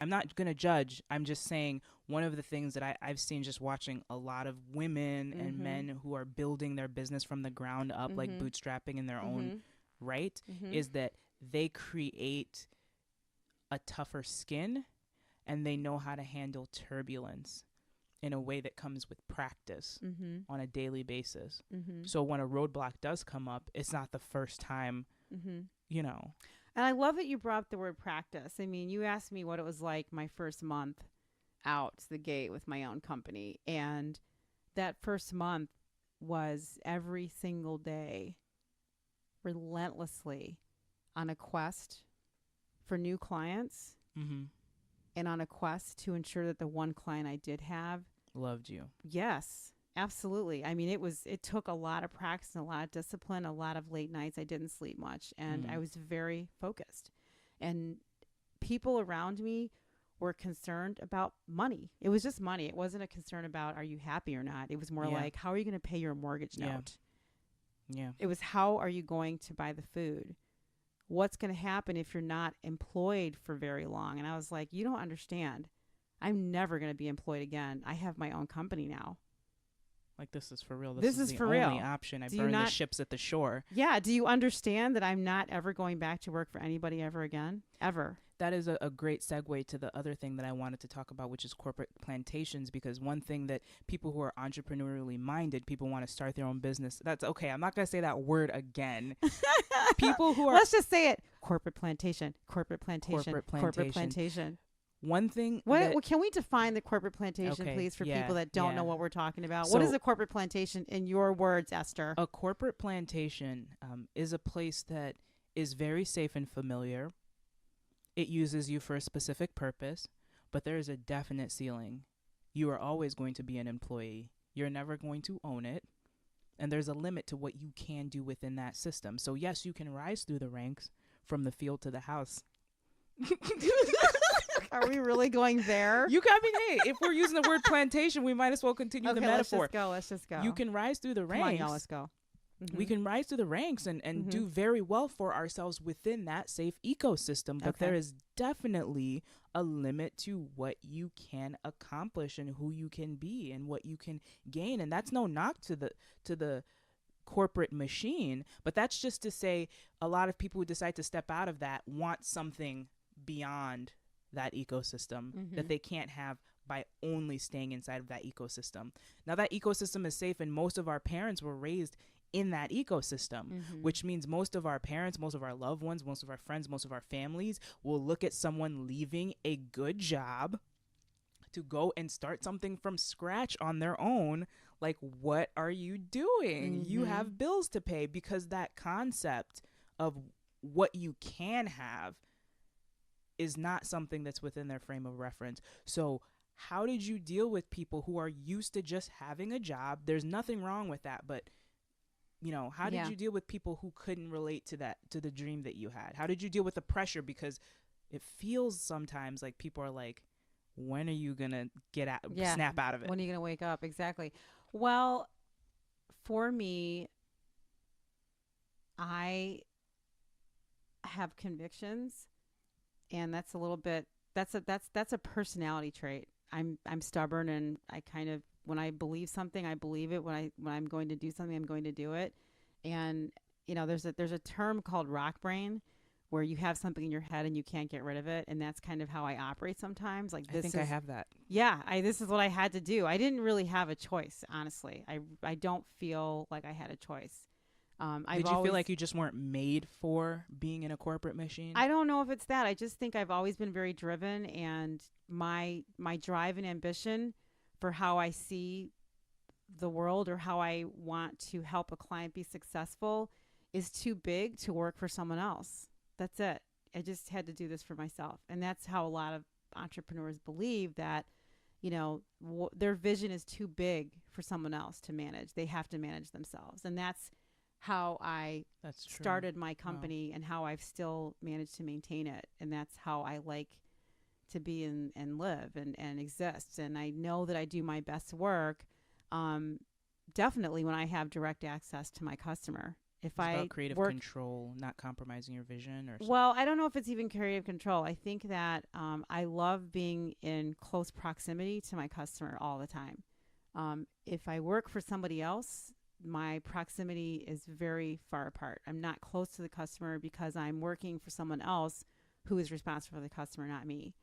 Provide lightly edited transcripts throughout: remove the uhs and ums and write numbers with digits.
I'm not going to judge. I'm just saying one of the things that I've seen just watching a lot of women and Mm-hmm. men who are building their business from the ground up, like Mm-hmm. bootstrapping in their own Mm-hmm. right, Mm-hmm. is that they create a tougher skin and they know how to handle turbulence in a way that comes with practice Mm-hmm. on a daily basis. Mm-hmm. So when a roadblock does come up, it's not the first time, Mm-hmm. you know. And I love that you brought up the word practice. I mean, you asked me what it was like my first month out the gate with my own company. And that first month was every single day, relentlessly on a quest for new clients Mm-hmm. and on a quest to ensure that the one client I did have, Loved you. yes, absolutely. I mean, it took a lot of practice and a lot of discipline, a lot of late nights. I didn't sleep much and I Mm. was very focused. And people around me were concerned about money. It was just money. It wasn't a concern about are you happy or not. It was more Yeah. like how are you going to pay your mortgage Yeah. note? Yeah. It was how are you going to buy the food? What's going to happen if you're not employed for very long? And I was like, you don't understand. I'm never going to be employed again. I have my own company now. Like, this is for real. This This is is the for only real. option. I Do you burn the not? ships at the shore. Yeah. Do you understand that I'm not ever going back to work for anybody ever again? Ever. That is a great segue to the other thing that I wanted to talk about, which is corporate plantations. Because one thing that people who are entrepreneurially minded, people want to start their own business. That's okay. I'm not going to say that word again. People who are Let's just say it. Corporate plantation. Corporate plantation. corporate Corporate plantation. plantation. One thing What, that can we define the corporate plantation, okay, please, for yeah, people that don't yeah. know what we're talking about? So What is a corporate plantation in your words, Esther? a corporate plantation is a place that is very safe and familiar. It uses you for a specific purpose, but there is a definite ceiling. You are always going to be an employee. You're never going to own it. And there's a limit to what you can do within that system. So, yes, you can rise through the ranks from the field to the house. Are we really going there? You got me. Hey, if we're using the word plantation, we might as well continue the Okay, let's metaphor. just go. Let's just go. You can rise through the Come on, y'all. ranks. Let's go. We can rise through the ranks and Mhm. do very well for ourselves within that safe ecosystem. But Okay. there is definitely a limit to what you can accomplish and who you can be and what you can gain. And that's no knock to the corporate machine, but that's just to say a lot of people who decide to step out of that want something beyond that ecosystem that they can't have by only staying inside of that ecosystem. Now that ecosystem is safe and most of our parents were raised in that ecosystem, which means most of our parents, most of our loved ones, most of our friends, most of our families will look at someone leaving a good job to go and start something from scratch on their own. Like, what are you doing? You have bills to pay, because that concept of what you can have is not something that's within their frame of reference. So how did you deal with people who are used to just having a job? There's nothing wrong with that, but how did you deal with people who couldn't relate to that, to the dream that you had? How did you deal with the pressure? Because it feels sometimes like people are like, when are you going to snap out of it? When are you going to wake up? Exactly. Well, for me, I have convictions, and that's a little bit that's a personality trait. I'm stubborn, and I kind of, when I believe something, I believe it. When I'm going to do something, I'm going to do it. And there's a term called rock brain, where you have something in your head and you can't get rid of it, and that's kind of how I operate sometimes. Like, I think I have that. Yeah, this is what I had to do. I didn't really have a choice, honestly. I don't feel like I had a choice. Did you feel like you just weren't made for being in a corporate machine? I don't know if it's that. I just think I've always been very driven, and my drive and ambition for how I see the world, or how I want to help a client be successful, is too big to work for someone else. That's it. I just had to do this for myself. And that's how a lot of entrepreneurs believe that, their vision is too big for someone else to manage. They have to manage themselves. And that's how I started my company, and how I've still managed to maintain it. And that's how I like to be and live and exist. And I know that I do my best work, definitely when I have direct access to my customer. If It's I about creative work, control, not compromising your vision or something. well, I don't know if it's even creative control. I think that I love being in close proximity to my customer all the time. If I work for somebody else, my proximity is very far apart. I'm not close to the customer because I'm working for someone else who is responsible for the customer, not me.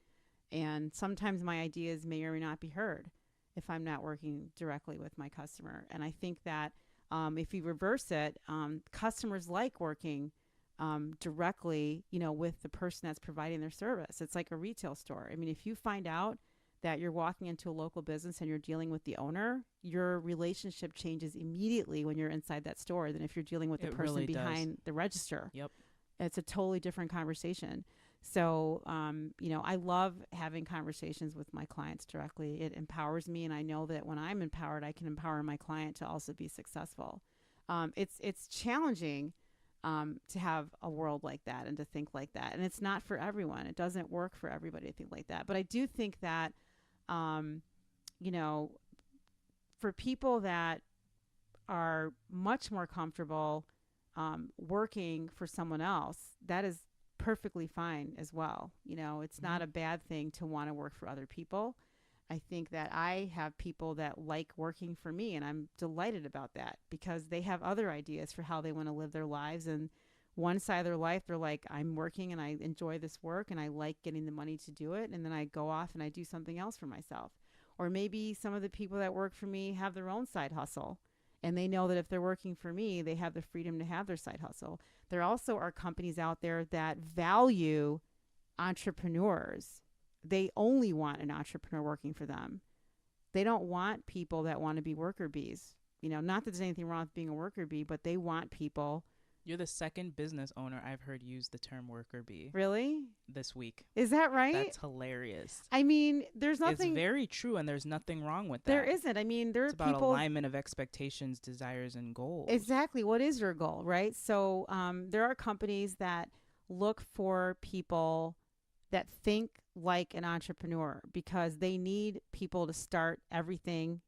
And sometimes my ideas may or may not be heard if I'm not working directly with my customer. And I think that if you reverse it, customers like working directly, with the person that's providing their service. It's like a retail store. I mean, if you find out that you're walking into a local business and you're dealing with the owner, your relationship changes immediately when you're inside that store than if you're dealing with the It person really does. behind the register. Yep. It's a totally different conversation. So, I love having conversations with my clients directly. It empowers me, and I know that when I'm empowered, I can empower my client to also be successful. It's challenging to have a world like that and to think like that, and it's not for everyone. It doesn't work for everybody to think like that. But I do think that, um, you know, for people that are much more comfortable working for someone else, that is perfectly fine as well. It's not a bad thing to want to work for other people. I think that I have people that like working for me, and I'm delighted about that because they have other ideas for how they want to live their lives. And one side of their life, they're like, I'm working and I enjoy this work and I like getting the money to do it. And then I go off and I do something else for myself. Or maybe some of the people that work for me have their own side hustle. And they know that if they're working for me, they have the freedom to have their side hustle. There also are companies out there that value entrepreneurs. They only want an entrepreneur working for them. They don't want people that want to be worker bees. Not that there's anything wrong with being a worker bee, but they want people. You're the second business owner I've heard use the term worker bee Really? this week. Is that right? That's hilarious. I mean, there's nothing. It's very true, and there's nothing wrong with that. There isn't. I mean, there It's are about people. alignment of expectations, desires, and goals. Exactly. What is your goal, right? So there are companies that look for people that think like an entrepreneur because they need people to start everything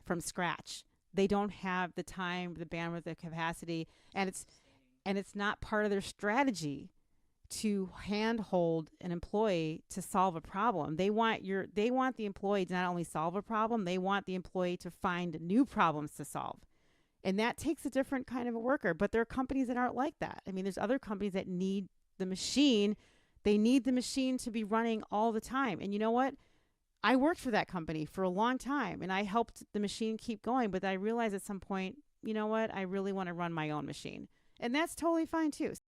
from scratch. They don't have the time, the bandwidth, the capacity, and it's not part of their strategy to handhold an employee to solve a problem. They want the employee to not only solve a problem, they want the employee to find new problems to solve. And that takes a different kind of a worker. But there are companies that aren't like that. I mean, there's other companies that need the machine. They need the machine to be running all the time. And you know what? I worked for that company for a long time and I helped the machine keep going. But I realized at some point, you know what? I really want to run my own machine. And that's totally fine too.